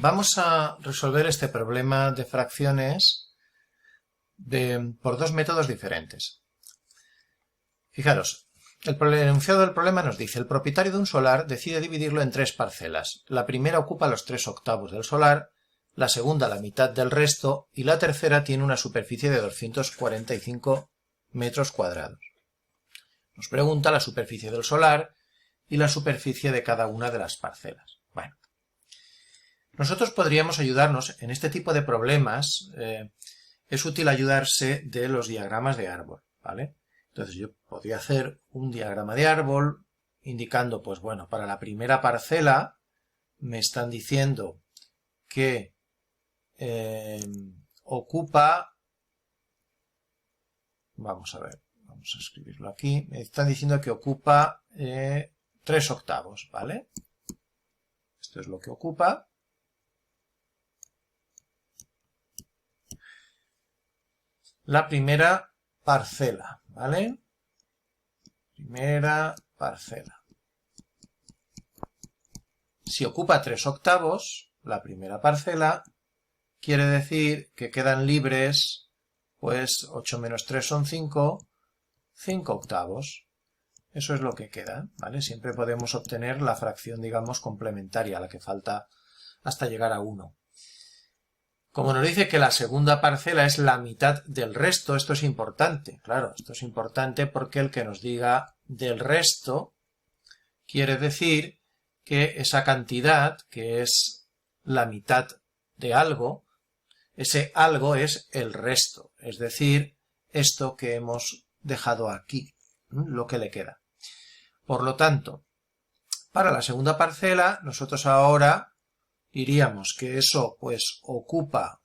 Vamos a resolver este problema de fracciones por dos métodos diferentes. Fijaros, el enunciado del problema nos dice: el propietario de un solar decide dividirlo en tres parcelas. La primera ocupa los 3/8 del solar, la segunda la mitad del resto y la tercera tiene una superficie de 245 metros cuadrados. Nos pregunta la superficie del solar y la superficie de cada una de las parcelas. Bueno, nosotros podríamos ayudarnos en este tipo de problemas. Es útil ayudarse de los diagramas de árbol, ¿vale? Entonces yo podría hacer un diagrama de árbol indicando, pues bueno, para la primera parcela me están diciendo que ocupa, vamos a ver, vamos a escribirlo aquí, me están diciendo que ocupa 3/8, ¿vale? Esto es lo que ocupa. La primera parcela, ¿vale? Primera parcela. Si ocupa 3/8, la primera parcela, quiere decir que quedan libres, pues 8 menos 3 son 5, 5/8. Eso es lo que queda, ¿vale? Siempre podemos obtener la fracción, digamos, complementaria, la que falta hasta llegar a 1. Como nos dice que la segunda parcela es la mitad del resto, esto es importante. Claro, esto es importante porque el que nos diga del resto quiere decir que esa cantidad, que es la mitad de algo, ese algo es el resto, es decir, esto que hemos dejado aquí, lo que le queda. Por lo tanto, para la segunda parcela, nosotros ahora diríamos que eso pues ocupa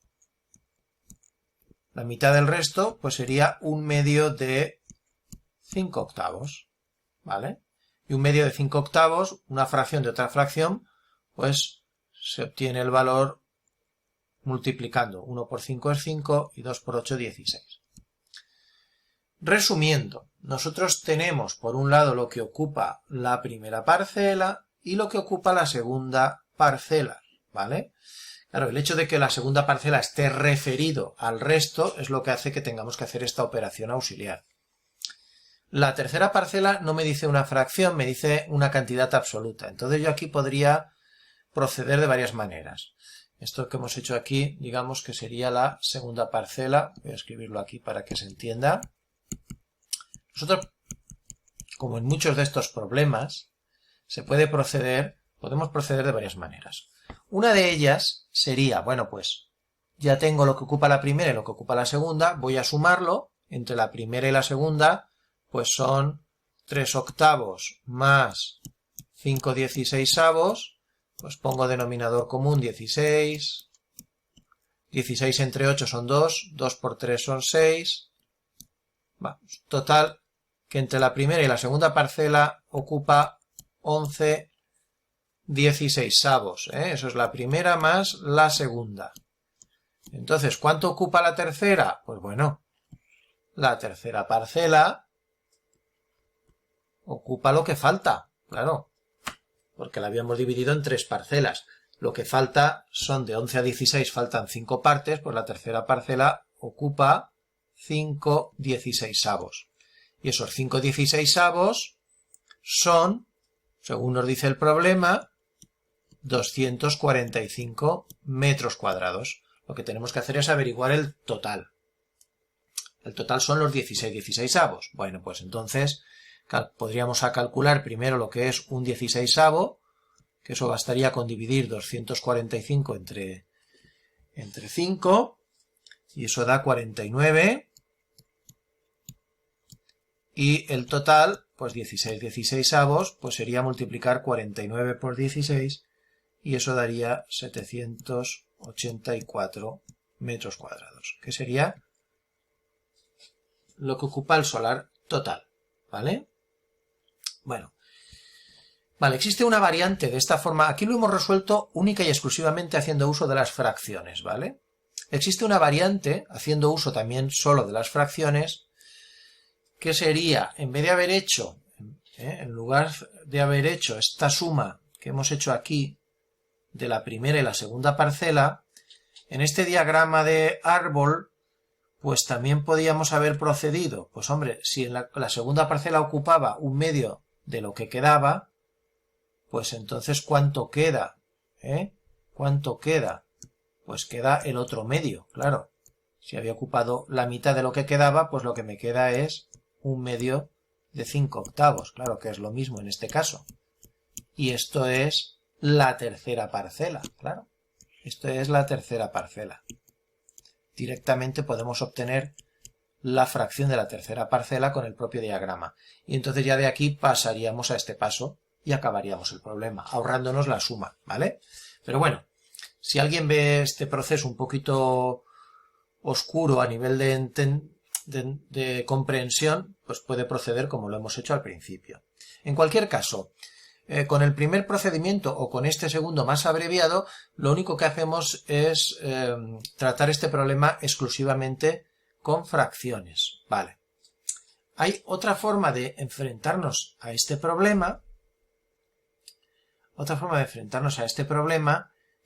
la mitad del resto, pues sería 1/2 de 5/8, ¿vale? Y 1/2 de 5/8, una fracción de otra fracción, pues se obtiene el valor multiplicando. 1 por 5 es 5 y 2 por 8 16. Resumiendo, nosotros tenemos por un lado lo que ocupa la primera parcela y lo que ocupa la segunda parcela, ¿vale? Claro, el hecho de que la segunda parcela esté referido al resto es lo que hace que tengamos que hacer esta operación auxiliar. La tercera parcela no me dice una fracción, me dice una cantidad absoluta. Entonces yo aquí podría proceder de varias maneras. Esto que hemos hecho aquí, digamos que sería la segunda parcela. Voy a escribirlo aquí para que se entienda. Nosotros, como en muchos de estos problemas, podemos proceder de varias maneras. Una de ellas sería, bueno, pues ya tengo lo que ocupa la primera y lo que ocupa la segunda, voy a sumarlo entre la primera y la segunda, pues son 3/8 más 5/16, pues pongo denominador común 16, 16 entre 8 son 2, 2 por 3 son 6, vamos, total que entre la primera y la segunda parcela ocupa 11/16, eso es la primera más la segunda. Entonces, ¿cuánto ocupa la tercera? Pues bueno, la tercera parcela ocupa lo que falta, claro, porque la habíamos dividido en tres parcelas. Lo que falta son de 11 a 16, faltan 5 partes, pues la tercera parcela ocupa 5/16. Y esos 5/16 son, según nos dice el problema, 245 metros cuadrados. Lo que tenemos que hacer es averiguar el total. El total son los 16/16. Bueno, pues entonces podríamos calcular primero lo que es un 16avo, que eso bastaría con dividir 245 entre 5, y eso da 49, y el total, pues 16/16, pues sería multiplicar 49 por 16, y eso daría 784 metros cuadrados, que sería lo que ocupa el solar total, ¿vale? Bueno, vale, existe una variante de esta forma. Aquí lo hemos resuelto única y exclusivamente haciendo uso de las fracciones, ¿vale? Existe una variante haciendo uso también solo de las fracciones, que sería, en vez de haber hecho, en lugar de haber hecho esta suma que hemos hecho aquí, de la primera y la segunda parcela, en este diagrama de árbol, pues también podíamos haber procedido. Pues hombre, si en la segunda parcela ocupaba un medio de lo que quedaba, pues entonces ¿cuánto queda? ¿Cuánto queda? Pues queda el otro medio, claro. Si había ocupado la mitad de lo que quedaba, pues lo que me queda es un medio de 5/8, claro que es lo mismo en este caso. Y esto es la tercera parcela, claro. Esto es la tercera parcela. Directamente podemos obtener la fracción de la tercera parcela con el propio diagrama. Y entonces ya de aquí pasaríamos a este paso y acabaríamos el problema, ahorrándonos la suma, ¿vale? Pero bueno, si alguien ve este proceso un poquito oscuro a nivel de comprensión, pues puede proceder como lo hemos hecho al principio. En cualquier caso, con el primer procedimiento o con este segundo más abreviado, lo único que hacemos es tratar este problema exclusivamente con fracciones. Vale. Hay otra forma de enfrentarnos a este problema,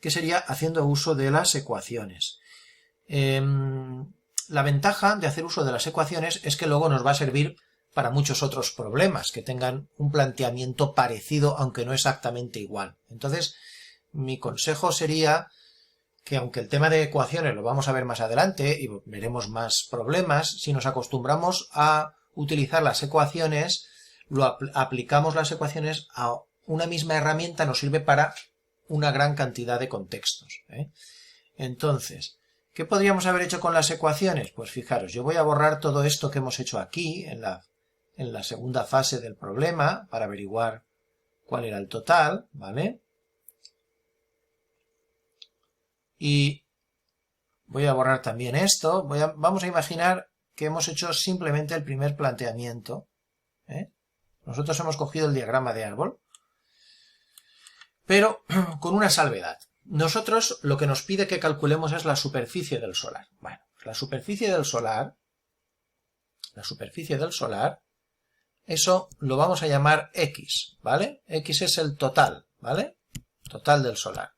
que sería haciendo uso de las ecuaciones. La ventaja de hacer uso de las ecuaciones es que luego nos va a servir para muchos otros problemas que tengan un planteamiento parecido, aunque no exactamente igual. Entonces, mi consejo sería que, aunque el tema de ecuaciones lo vamos a ver más adelante y veremos más problemas, si nos acostumbramos a utilizar las ecuaciones, aplicamos las ecuaciones a una misma herramienta, nos sirve para una gran cantidad de contextos. Entonces, ¿qué podríamos haber hecho con las ecuaciones? Pues fijaros, yo voy a borrar todo esto que hemos hecho aquí en la segunda fase del problema para averiguar cuál era el total, ¿vale? Y voy a borrar también esto. Vamos a imaginar que hemos hecho simplemente el primer planteamiento. Nosotros hemos cogido el diagrama de árbol, pero con una salvedad. Nosotros lo que nos pide que calculemos es la superficie del solar. Bueno, la superficie del solar, eso lo vamos a llamar X, ¿vale? X es el total, ¿vale? Total del solar.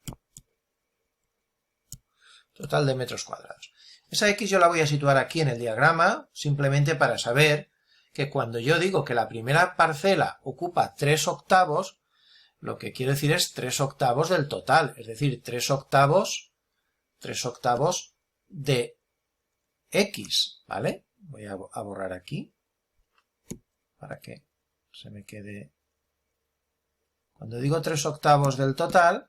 Total de metros cuadrados. Esa X yo la voy a situar aquí en el diagrama, simplemente para saber que cuando yo digo que la primera parcela ocupa 3/8, lo que quiero decir es 3/8 del total, es decir, 3/8 de X, ¿vale? Voy a borrar aquí para que se me quede. Cuando digo 3/8 del total,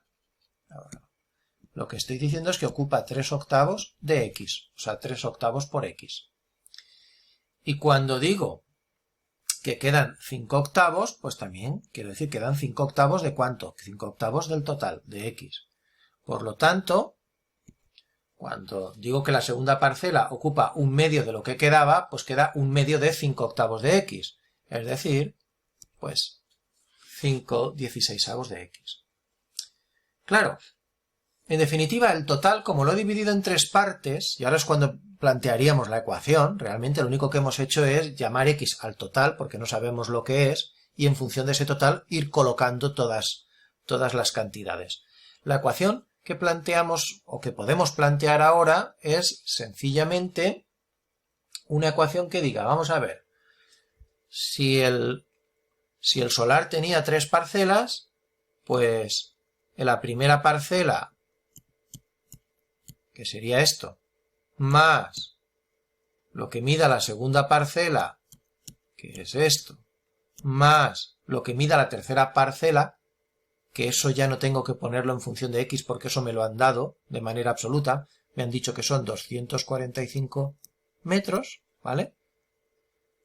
lo que estoy diciendo es que ocupa 3/8 de X, o sea, 3/8 por X. Y cuando digo que quedan 5/8, pues también quiero decir que quedan 5/8 de ¿cuánto? 5/8 del total, de X. Por lo tanto, cuando digo que la segunda parcela ocupa un medio de lo que quedaba, pues queda un medio de 5/8 de X. Es decir, pues 5/16 de X. Claro, en definitiva, el total, como lo he dividido en 3 partes, y ahora es cuando plantearíamos la ecuación, realmente lo único que hemos hecho es llamar X al total, porque no sabemos lo que es, y en función de ese total ir colocando todas las cantidades. La ecuación que planteamos, o que podemos plantear ahora, es sencillamente una ecuación que diga, vamos a ver, si el solar tenía 3 parcelas, pues en la primera parcela, que sería esto, más lo que mida la segunda parcela, que es esto, más lo que mida la tercera parcela, que eso ya no tengo que ponerlo en función de X porque eso me lo han dado de manera absoluta, me han dicho que son 245 metros, ¿vale?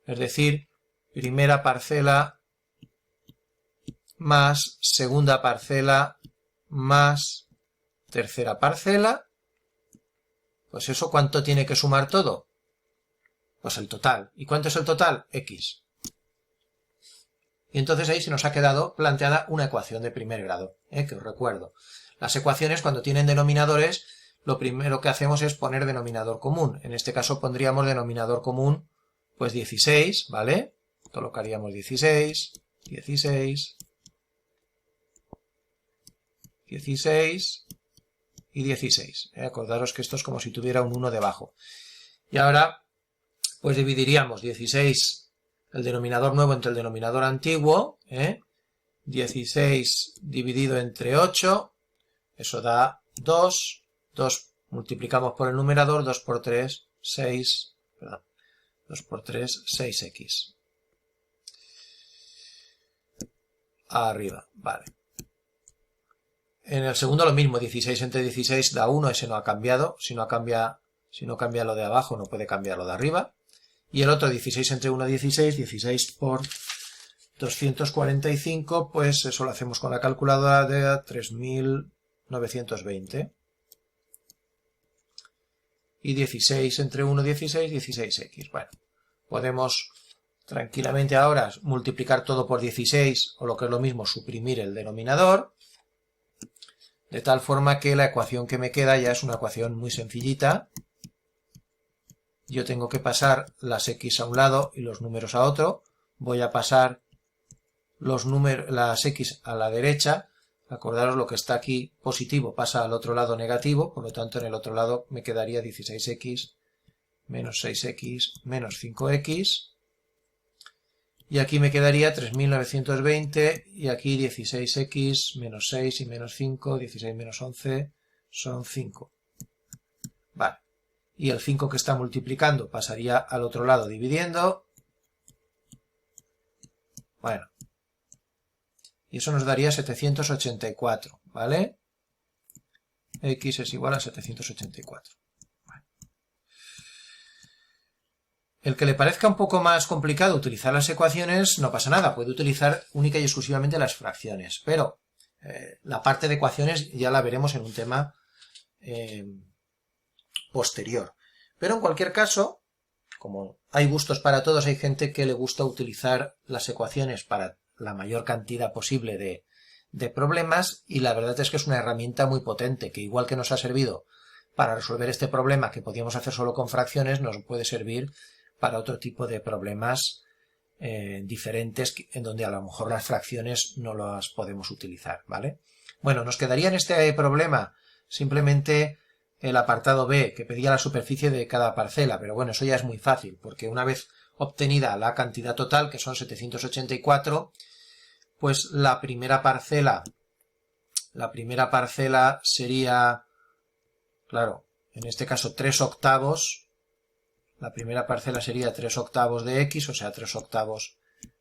Es decir, primera parcela más segunda parcela más tercera parcela. Pues eso, ¿cuánto tiene que sumar todo? Pues el total. ¿Y cuánto es el total? X. Y entonces ahí se nos ha quedado planteada una ecuación de primer grado, que os recuerdo. Las ecuaciones, cuando tienen denominadores, lo primero que hacemos es poner denominador común. En este caso pondríamos denominador común, pues 16, ¿vale? Colocaríamos 16, 16, 16 y 16. Acordaros que esto es como si tuviera un 1 debajo. Y ahora, pues dividiríamos 16, el denominador nuevo entre el denominador antiguo, 16 dividido entre 8, eso da 2, 2 multiplicamos por el numerador, 2 por 3, 6, perdón, 2 por 3, 6x. Arriba, vale. En el segundo lo mismo, 16 entre 16 da 1, ese no ha cambiado, si no cambia lo de abajo no puede cambiar lo de arriba. Y el otro 16 entre 1, 16, 16 por 245, pues eso lo hacemos con la calculadora de 3920. Y 16 entre 1, 16, 16x. Bueno, podemos tranquilamente ahora multiplicar todo por 16, o lo que es lo mismo, suprimir el denominador, de tal forma que la ecuación que me queda ya es una ecuación muy sencillita. Yo tengo que pasar las x a un lado y los números a otro. Voy a pasar las x a la derecha. Acordaros, lo que está aquí positivo pasa al otro lado negativo, por lo tanto en el otro lado me quedaría 16x menos 6x menos 5x. Y aquí me quedaría 3920 y aquí 16x menos 6 y menos 5, 16 menos 11 son 5. Vale. Y el 5 que está multiplicando pasaría al otro lado dividiendo. Bueno. Y eso nos daría 784, ¿vale? X es igual a 784. Bueno. El que le parezca un poco más complicado utilizar las ecuaciones, no pasa nada, puede utilizar única y exclusivamente las fracciones, pero la parte de ecuaciones ya la veremos en un tema posterior. Pero en cualquier caso, como hay gustos para todos, hay gente que le gusta utilizar las ecuaciones para la mayor cantidad posible de problemas, y la verdad es que es una herramienta muy potente, que igual que nos ha servido para resolver este problema que podíamos hacer solo con fracciones, nos puede servir para otro tipo de problemas diferentes, en donde a lo mejor las fracciones no las podemos utilizar, ¿vale? Bueno, nos quedaría en este problema simplemente el apartado B, que pedía la superficie de cada parcela, pero bueno, eso ya es muy fácil, porque una vez obtenida la cantidad total, que son 784, pues la primera parcela sería, claro, en este caso 3 octavos, la primera parcela sería 3 octavos de x, o sea, 3 octavos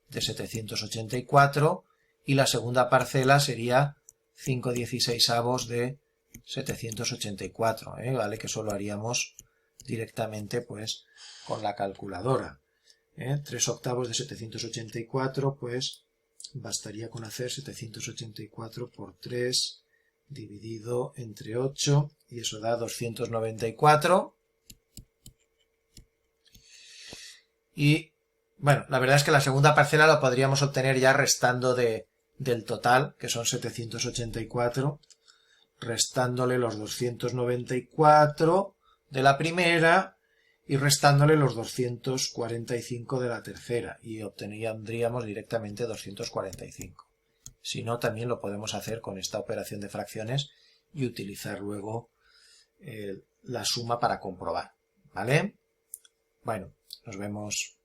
de 784, y la segunda parcela sería 5/16 de 784, ¿vale? Que eso lo haríamos directamente pues con la calculadora. 3 octavos de 784, pues bastaría con hacer 784 por 3 dividido entre 8, y eso da 294. Y bueno, la verdad es que la segunda parcela la podríamos obtener ya restando del total, que son 784, restándole los 294 de la primera y restándole los 245 de la tercera, y obtendríamos directamente 245. Si no, también lo podemos hacer con esta operación de fracciones y utilizar luego la suma para comprobar, ¿vale? Bueno, nos vemos.